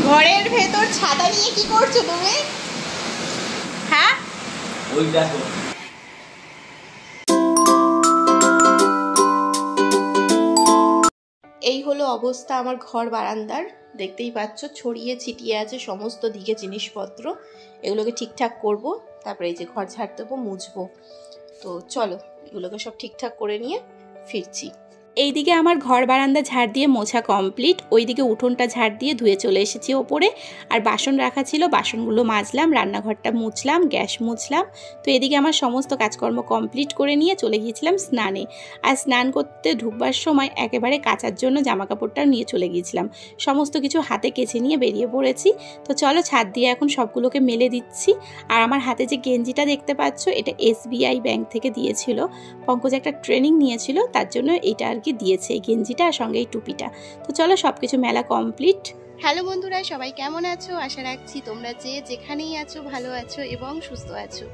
ঘরের ভেতর ছাতা নিয়ে কি করছো তুমি? হ্যাঁ ওই দেখো এই হলো অবস্থা আমার ঘর বারান্দার। দেখতেই পাচ্ছ ছড়িয়ে ছিটিয়ে আছে সমস্ত দিকে জিনিসপত্র। এগুলোকে ঠিকঠাক করব, তারপরে এই যে ঘর ঝাড় দেবো, মুছবো। তো চলো এগুলোকে সব ঠিকঠাক করে নিয়ে ফিরছি। এইদিকে আমার ঘর বারান্দা ঝাড় দিয়ে মোছা কমপ্লিট, ওইদিকে উঠোনটা ঝাড় দিয়ে ধুয়ে চলে এসেছি ওপরে। আর বাসন রাখা ছিল, বাসনগুলো মাজলাম, রান্নাঘরটা মুছলাম, গ্যাস মুছলাম। তো এদিকে আমার সমস্ত কাজকর্ম কমপ্লিট করে নিয়ে চলে গিয়েছিলাম স্নানে। আর স্নান করতে ঢুকবার সময় একেবারে কাচার জন্য জামা কাপড়টা নিয়ে চলে গিয়েছিলাম। সমস্ত কিছু হাতে কেচে নিয়ে বেরিয়ে পড়েছি। তো চলো ছাদ দিয়ে এখন সবগুলোকে মেলে দিচ্ছি। আর আমার হাতে যে গেঞ্জিটা দেখতে পাচ্ছ, এটা SBI ব্যাংক থেকে দিয়েছিল। পঙ্কজ একটা ট্রেনিং নিয়েছিল, তার জন্য এইটা আর কি দিয়েছে, এই গেঞ্জিটা আর সঙ্গে এই টুপিটা। তো চলো সবকিছু মেলা কমপ্লিট। হ্যালো বন্ধুরা, সবাই কেমন আছো? আশা রাখছি তোমরা যে যেখানেই আছো ভালো আছো এবং সুস্থ আছো।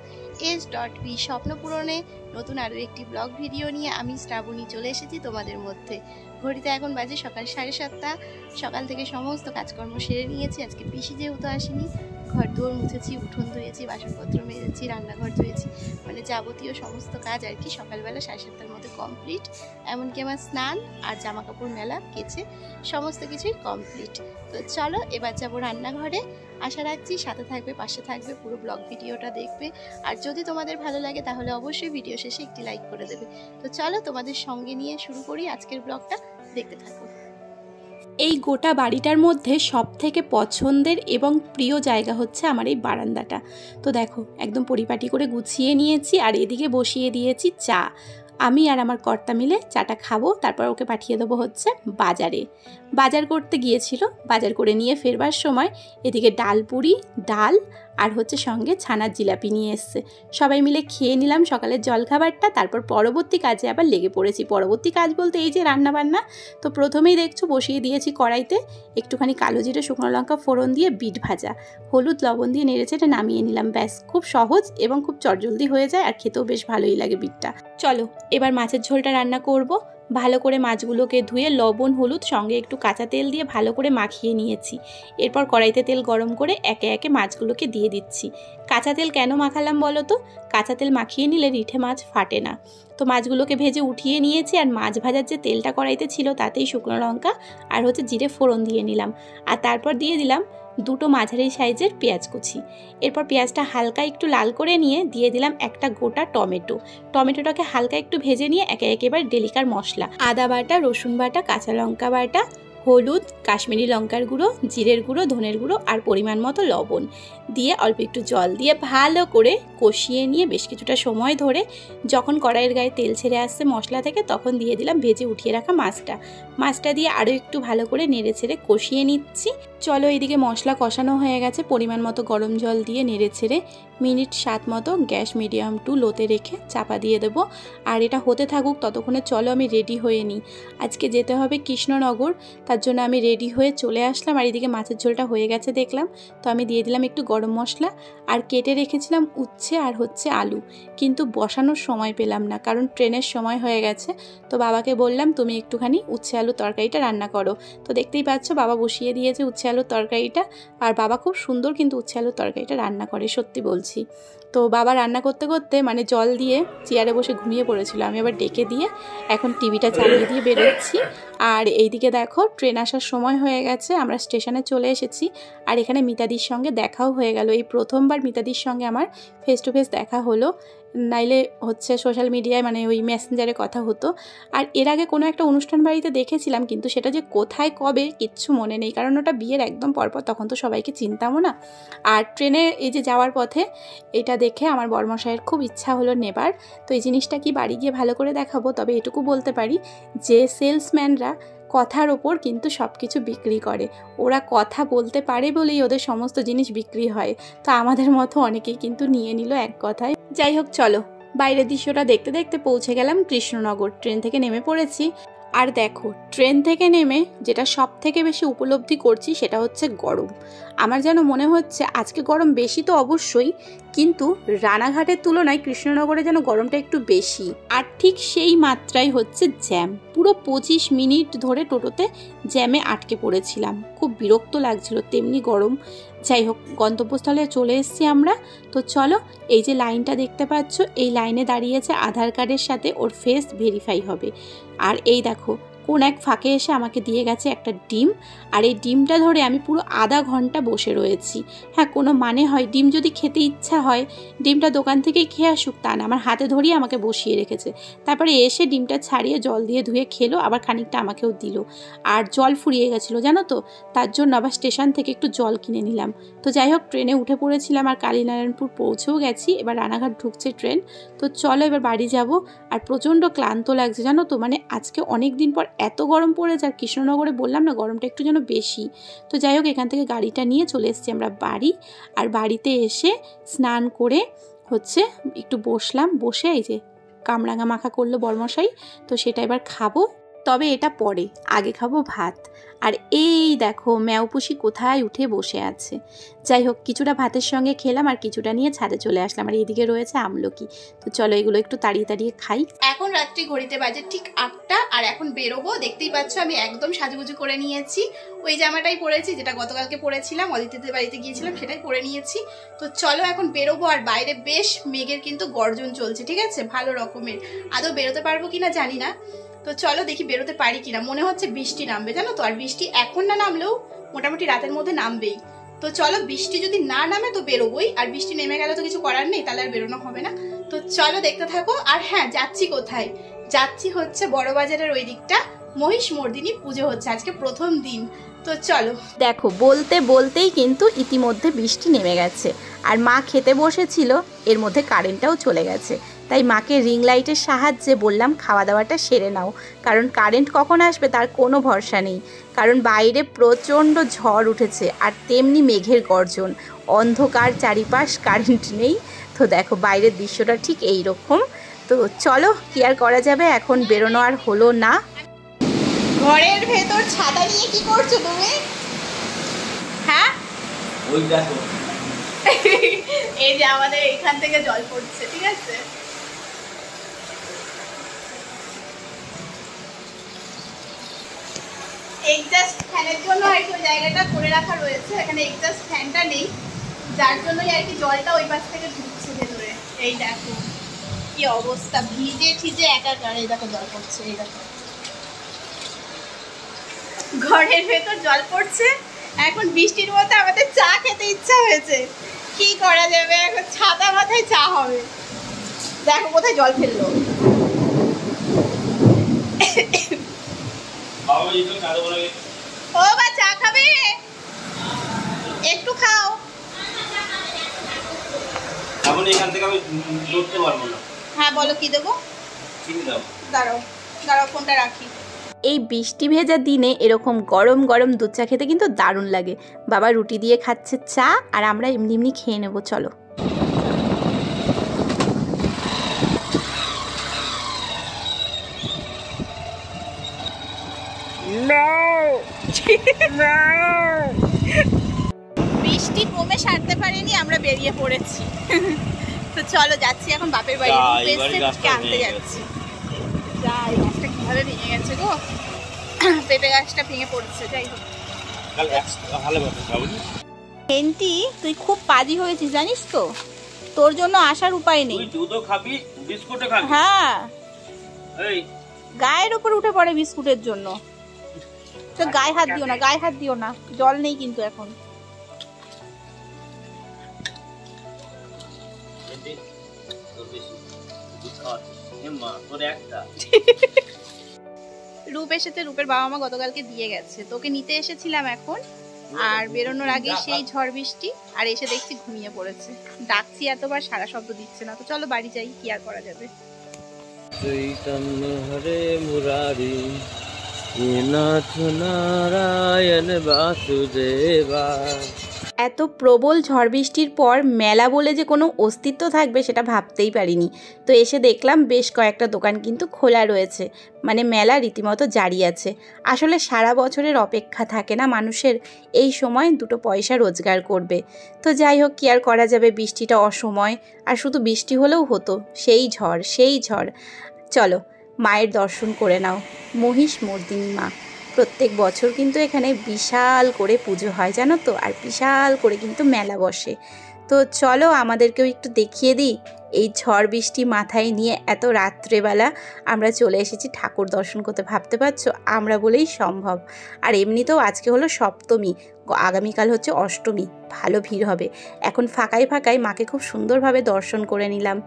S.B স্বপ্ন পূরণে নতুন আরও একটি ব্লগ ভিডিও নিয়ে আমি শ্রাবণী চলে এসেছি তোমাদের মধ্যে। ঘড়িতে এখন বাজে সকাল 7:30। সকাল থেকে সমস্ত কাজকর্ম সেরে নিয়েছি। আজকে পিসি যেহেতু আসেনি, ঘর দুয়ার মুছেছি, উঠোন ধুয়েছি, বাসনপত্র মেজেছি, রান্নাঘর ধুয়েছি, মানে যাবতীয় সমস্ত কাজ আর কি সকালবেলা 7:30টার মধ্যে কমপ্লিট। এমনকি আমার স্নান আর জামা কাপড় মেলা কেচে সমস্ত কিছুই কমপ্লিট। তো চলো এবার যাবো রান্নাঘরে। আশা রাখছি সাথে থাকবে, পাশে থাকবে, পুরো ব্লগ ভিডিওটা দেখবে। আর যদি তোমাদের ভালো লাগে তাহলে অবশ্যই ভিডিও শেষে একটি লাইক করে দেবে। তো চলো তোমাদের সঙ্গে নিয়ে শুরু করি আজকের ব্লগটা, দেখতে থাকো। এই গোটা বাড়িটার মধ্যে সব থেকে পছন্দের এবং প্রিয় জায়গা হচ্ছে আমার এই বারান্দাটা। তো দেখো একদম পরিপাটি করে গুছিয়ে নিয়েছি, আর এদিকে বসিয়ে দিয়েছি চা। আমি আর আমার কর্তা মিলে চাটা খাবো, তারপর ওকে পাঠিয়ে দেবো হচ্ছে বাজারে। বাজার করতে গিয়েছিল, বাজার করে নিয়ে ফেরবার সময় এদিকে ডালপুরি, ডাল আর হচ্ছে সঙ্গে ছানার জিলাপি নিয়ে এসছে। সবাই মিলে খেয়ে নিলাম সকালের জলখাবারটা। তারপর পরবর্তী কাজে আবার লেগে পড়েছি। পরবর্তী কাজ বলতে এই যে রান্নাবান্না। তো প্রথমেই দেখছো বসিয়ে দিয়েছি কড়াইতে একটুখানি কালো জিরে, শুকনো লঙ্কা ফোড়ন দিয়ে বিট ভাজা, হলুদ লবণ দিয়ে নেড়েচেড়ে নামিয়ে নিলাম। ব্যাস, খুব সহজ এবং খুব চটজলদি হয়ে যায়, আর খেতেও বেশ ভালোই লাগে বিটটা। চলো এবার মাছের ঝোলটা রান্না করব। ভালো করে মাছগুলোকে ধুয়ে লবণ হলুদ সঙ্গে একটু কাঁচা তেল দিয়ে ভালো করে মাখিয়ে নিয়েছি। এরপর কড়াইতে তেল গরম করে একে একে মাছগুলোকে দিয়ে দিচ্ছি। কাঁচা তেল কেন মাখালাম বলো তো? কাঁচা তেল মাখিয়ে নিলে রিঠে মাছ ফাটে না। তো মাছগুলোকে ভেজে উঠিয়ে নিয়েছি, আর মাছ ভাজার যে তেলটা কড়াইতে ছিল তাতেই শুকনো লঙ্কা আর হচ্ছে জিরে ফোড়ন দিয়ে নিলাম। আর তারপর দিয়ে দিলাম দুটো মাঝারি সাইজের পেঁয়াজ কুচি। এরপর পেঁয়াজটা হালকা একটু লাল করে নিয়ে দিয়ে দিলাম একটা গোটা টমেটো। টমেটোটাকে হালকা একটু ভেজে নিয়ে একে একেবারে ডেলিকার মশলা, আদা বাটা, রসুন বাটা, কাঁচা লঙ্কা বাটা, হলুদ, কাশ্মীরি লঙ্কার গুঁড়ো, জিরের গুঁড়ো, ধনের গুঁড়ো আর পরিমাণ মতো লবণ দিয়ে অল্প একটু জল দিয়ে ভালো করে কষিয়ে নিয়ে বেশ কিছুটা সময় ধরে যখন কড়াইয়ের গায়ে তেল ছেড়ে আসছে মশলা থেকে, তখন দিয়ে দিলাম ভেজে উঠিয়ে রাখা মাছটা দিয়ে আরও একটু ভালো করে নেড়ে ছেড়ে কষিয়ে নিচ্ছি। চলো এইদিকে মশলা কষানো হয়ে গেছে। পরিমাণ মতো গরম জল দিয়ে নেড়ে ছেড়ে মিনিট 7 মতো গ্যাস মিডিয়াম টু লোতে রেখে চাপা দিয়ে দেবো। আর এটা হতে থাকুক ততক্ষণে চলো আমি রেডি হয়ে নিই। আজকে যেতে হবে কৃষ্ণনগর, তার জন্য আমি রেডি হয়ে চলে আসলাম। আর এদিকে মাছের ঝোলটা হয়ে গেছে দেখলাম, তো আমি দিয়ে দিলাম একটু গরম মশলা আর কেটে রেখেছিলাম উচ্ছে আর হচ্ছে আলু। কিন্তু বসানোর সময় পেলাম না, কারণ ট্রেনের সময় হয়ে গেছে। তো বাবাকে বললাম তুমি একটুখানি উচ্ছে আলুর তরকারিটা রান্না করো। তো দেখতেই পাচ্ছ বাবা বসিয়ে দিয়েছে উচ্ছে আলুর তরকারিটা। আর বাবা খুব সুন্দর কিন্তু উচ্ছে আলুর তরকারিটা রান্না করে, সত্যি বলছি। তো বাবা রান্না করতে করতে মানে জল দিয়ে চেয়ারে বসে ঘুমিয়ে পড়েছিল। আমি আবার ডেকে দিয়ে এখন টিভিটা চালিয়ে দিয়ে বেরোচ্ছি। আর এইদিকে দেখো ট্রেন আসার সময় হয়ে গেছে, আমরা স্টেশনে চলে এসেছি। আর এখানে মিতাদির সঙ্গে দেখাও হয়ে গেল। এই প্রথমবার মিতাদির সঙ্গে আমার ফেস টু ফেস দেখা হলো, নাইলে হচ্ছে সোশ্যাল মিডিয়ায় মানে ওই মেসেঞ্জারে কথা হতো। আর এর আগে কোনো একটা অনুষ্ঠান বাড়িতে দেখেছিলাম, কিন্তু সেটা যে কোথায় কবে কিচ্ছু মনে নেই, কারণ ওটা বিয়ের একদম পরপর, তখন তো সবাইকে চিনতামও না। আর ট্রেনে এই যে যাওয়ার পথে এটা দেখে আমার বড়মশাইয়ের খুব ইচ্ছা হলো নেবার। তো এই জিনিসটা কি বাড়ি গিয়ে ভালো করে দেখাবো। তবে এটুকু বলতে পারি যে সেলসম্যানরা কথার ওপর কিন্তু সব কিছু বিক্রি করে। ওরা কথা বলতে পারে বলেই ওদের সমস্ত জিনিস বিক্রি হয়। তো আমাদের মতো অনেকেই কিন্তু নিয়ে নিল এক কথায়। যাই হোক চলো বাইরের দৃশ্যটা দেখতে দেখতে পৌঁছে গেলাম কৃষ্ণনগর। ট্রেন থেকে নেমে পড়েছি। আর দেখো ট্রেন থেকে নেমে যেটা সব থেকে বেশি উপলব্ধি করছি সেটা হচ্ছে গরম। আমার যেন মনে হচ্ছে আজকে গরম বেশি তো অবশ্যই, কিন্তু রানাঘাটের তুলনায় কৃষ্ণনগরে যেন গরমটা একটু বেশি। আর ঠিক সেই মাত্রায় হচ্ছে জ্যাম, পুরো 25 মিনিট ধরে টোটোতে জ্যামে আটকে পড়েছিলাম, খুব বিরক্ত লাগছিল, তেমনি গরম। যাই হোক, গন্তব্যস্থলে চলে এসেছি আমরা। তো চলো, এই যে লাইনটা দেখতে পাচ্ছ, এই লাইনে দাঁড়িয়েছে আধার কার্ডের সাথে ওর ফেস ভেরিফাই হবে। আর এই দেখো কোন এক ফাঁকে এসে আমাকে দিয়ে গেছে একটা ডিম, আর এই ডিমটা ধরে আমি পুরো আধা ঘন্টা বসে রয়েছি। হ্যাঁ, কোনো মানে হয়, ডিম যদি খেতে ইচ্ছা হয় ডিমটা দোকান থেকেই খেয়ে আসুক, তা না, আমার হাতে ধরিয়ে আমাকে বসিয়ে রেখেছে। তারপরে এসে ডিমটা ছাড়িয়ে জল দিয়ে ধুয়ে খেলো, আবার খানিকটা আমাকেও দিল। আর জল ফুরিয়ে গেছিলো জানো তো, তার জন্য আবার স্টেশন থেকে একটু জল কিনে নিলাম। তো যাই হোক, ট্রেনে উঠে পড়েছিলাম আর কালীনারায়ণপুর পৌঁছেও গেছি, এবার রানাঘাট ঢুকছে ট্রেন। তো চলো এবার বাড়ি যাব। আর প্রচণ্ড ক্লান্ত লাগছে জানো তো, মানে আজকে অনেক দিন পর এত গরম পড়েছে, আর কৃষ্ণনগরে বললাম না গরমটা একটু যেন বেশি। তো যাই হোক, এখান থেকে গাড়িটা নিয়ে চলে এসেছি আমরা বাড়ি। আর বাড়িতে এসে স্নান করে হচ্ছে একটু বসলাম, বসে এই যে কামরাঙা মাখা করলো বরমশাই, তো সেটা এবার খাবো। তবে এটা পরে, আগে খাবো ভাত। আর এই দেখো ম্যাওপুষি কোথায় উঠে বসে আছে। যাই হোক, কিছুটা ভাতের সঙ্গে খেলাম আর কিছুটা নিয়ে ছাদে চলে আসলাম। আর এদিকে রয়েছে আমলকি। তো চলো এগুলো একটু তাড়িয়ে তাড়িয়ে খাই। এখন রাত্রি ঘড়িতে বাজে ঠিক 8টা, আর এখন বেরোবো। দেখতেই পাচ্ছ আমি একদম সাজুগুজু করে নিয়েছি। ওই জামাটাই পরেছি যেটা গতকালকে পরেছিলাম, অদিতিদের বাড়িতে গিয়েছিলাম, সেটাই পরে নিয়েছি। তো চলো এখন বেরোবো। আর বাইরে বেশ মেঘের কিন্তু গর্জন চলছে, ঠিক আছে, ভালো রকমের। আদৌ বেরোতে পারবো কিনা জানি না। তো চলো দেখি বেরোতে পারি কিনা। মনে হচ্ছে বৃষ্টি নামবে জানো তো, আর বৃষ্টি এখন না নামলেও মোটামুটি রাতের মধ্যে নামবেই। তো চলো, বৃষ্টি যদি না নামে তো বেরোবোই, আর বৃষ্টি নেমে গেলে তো কিছু করার নেই, তাহলে আর বেরোনো হবে না। তো চলো দেখতে থাকো। আর হ্যাঁ, যাচ্ছি কোথায়, যাচ্ছি হচ্ছে বড়বাজারের ওই দিকটা, মহিষ মর্দিনী পুজো হচ্ছে আজকে প্রথম দিন। তো চলো। দেখো বলতে বলতেই কিন্তু ইতিমধ্যে বৃষ্টি নেমে গেছে, আর মা খেতে বসেছিল, এর মধ্যে কারেন্টটাও চলে গেছে। তাই মাকে রিং লাইটের সাহায্যে বললাম খাওয়া দাওয়াটা সেরে নাও, কারণ কারেন্ট কখন আসবে তার কোনো ভরসা নেই। কারণ বাইরে প্রচণ্ড ঝড় উঠেছে, আর তেমনি মেঘের গর্জন, অন্ধকার চারিপাশ, কারেন্ট নেই। তো দেখো বাইরের দৃশ্যটা ঠিক এই রকম। তো চলো, কি আর করা যাবে, এখন বেরোনো আর হলো না। ঘরের ভেতর ছাতা নিয়ে কি করছো তুমি? হ্যাঁ, ওই দেখো এই যে আমাদের এখান থেকে জল পড়ছে, ঠিক আছে। এক্সস্ট ফ্যানের জন্য আর কি ওই জায়গাটা করে রাখা রয়েছে, এখানে এক্সস্ট ফ্যানটা নেই, যার জন্যই আর কি জলটা ওই পাশ থেকে ঢুকছে ভেতরে। এই দেখো কি অবস্থা, ভিজে ঠিজে একাকার। এই দেখো জল পড়ছে, এই দেখো ঘরের ভেতর জল পড়ছে। এখন বৃষ্টির মধ্যে আমাদের চা খেতে ইচ্ছা হয়েছে, কি করা যাবে, এখন ছাতা মাথায় চা হবে। দেখো কোথায় জল ফেললো। ও বা চা খাবে, একটু খাও। এখন এখান থেকে আমি ধরতে পারবো না। হ্যাঁ বলো কি দেবো, দাঁড়াও দাঁড়াও ফোনটা রাখি। এই বৃষ্টি ভেজা দিনে এরকম গরম গরম দুধ চা খেতে কিন্তু দারুণ লাগে। বাবা রুটি দিয়ে খাচ্ছে চা, আর আমরা এমনি এমনি খেয়ে নেবো। চলো। বৃষ্টি কমে সারতে পারেনি, আমরা বেরিয়ে পড়েছি। তো চলো যাচ্ছি এখন বাপের বাড়ি, আনতে যাচ্ছি। যা, এই গাছটা কিভাবে ভেঙে গেছে গো, পেঁপে গাছটা ভেঙে পড়ছে। যাই হোক, হেন্টি তুই খুব পাজি হয়েছিস জানিস তো, তোর জন্য আসার উপায় নেই। হ্যাঁ, গায়ের উপর উঠে পড়ে বিস্কুটের জন্য। তো গায়ে হাত দিও না, গায়ে হাত দিও না, জল নেই কিন্তু এখন। রূপ এসেছে, রূপের বাবা মা গতকালকে দিয়ে গেছে, তোকে নিতে এসেছিলাম এখন। আর বেরোনোর আগে সেই ঝড় বৃষ্টি, আর এসে দেখছি ঘুমিয়ে পড়েছে। ডাকছি এতবার, সারা শব্দ দিচ্ছে না। তো চলো বাড়ি যাই, কি আর করা যাবে। চৈতন্য হরে মুরারি নাথ নারায়ণ বাসুদেবা। এত প্রবল ঝড় বৃষ্টির পর মেলা বলে যে কোনো অস্তিত্ব থাকবে সেটা ভাবতেই পারিনি। তো এসে দেখলাম বেশ কয়েকটা দোকান কিন্তু খোলা রয়েছে, মানে মেলা রীতিমতো জারি আছে। আসলে সারা বছরের অপেক্ষা থাকে না মানুষের, এই সময় দুটো পয়সা রোজগার করবে। তো যাই হোক, কি আর করা যাবে, বৃষ্টিটা অসময়, আর শুধু বৃষ্টি হলেও হতো, সেই ঝড়। চলো মায়ের দর্শন করে নাও, মহিষমর্দিনী মা। প্রত্যেক বছর কিন্তু এখানে বিশাল করে পুজো হয় জানো তো, আর বিশাল করে কিন্তু মেলা বসে। তো চলো আমাদেরকেও একটু দেখিয়ে দিই। এই ঝড় বৃষ্টি মাথায় নিয়ে এত রাত্রেবেলা আমরা চলে এসেছি ঠাকুর দর্শন করতে। ভাবতে পারছো, আমরা বলেই সম্ভব। আর এমনিতেও আজকে হলো সপ্তমী, আগামীকাল হচ্ছে অষ্টমী, ভালো ভিড় হবে। এখন ফাঁকায় মাকে খুব সুন্দরভাবে দর্শন করে নিলাম।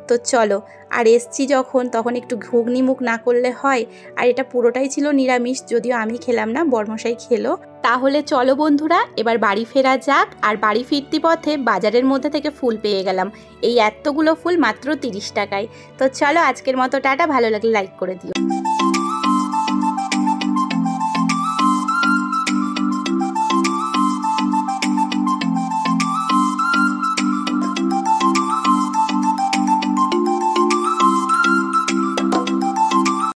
তো চলো, আর এসছি যখন তখন একটু ঘুগনি মুখ না করলে হয়। আর এটা পুরোটাই ছিল নিরামিষ, যদিও আমি খেলাম না, বরমশাই খেলো। তাহলে চলো বন্ধুরা, এবার বাড়ি ফেরা যাক। আর বাড়ি ফিরতি পথে বাজারের মধ্যে থেকে ফুল পেয়ে গেলাম, এই এতগুলো ফুল মাত্র 30 টাকায়। তো চলো আজকের মতো টাটা, ভালো লাগলে লাইক করে দিও।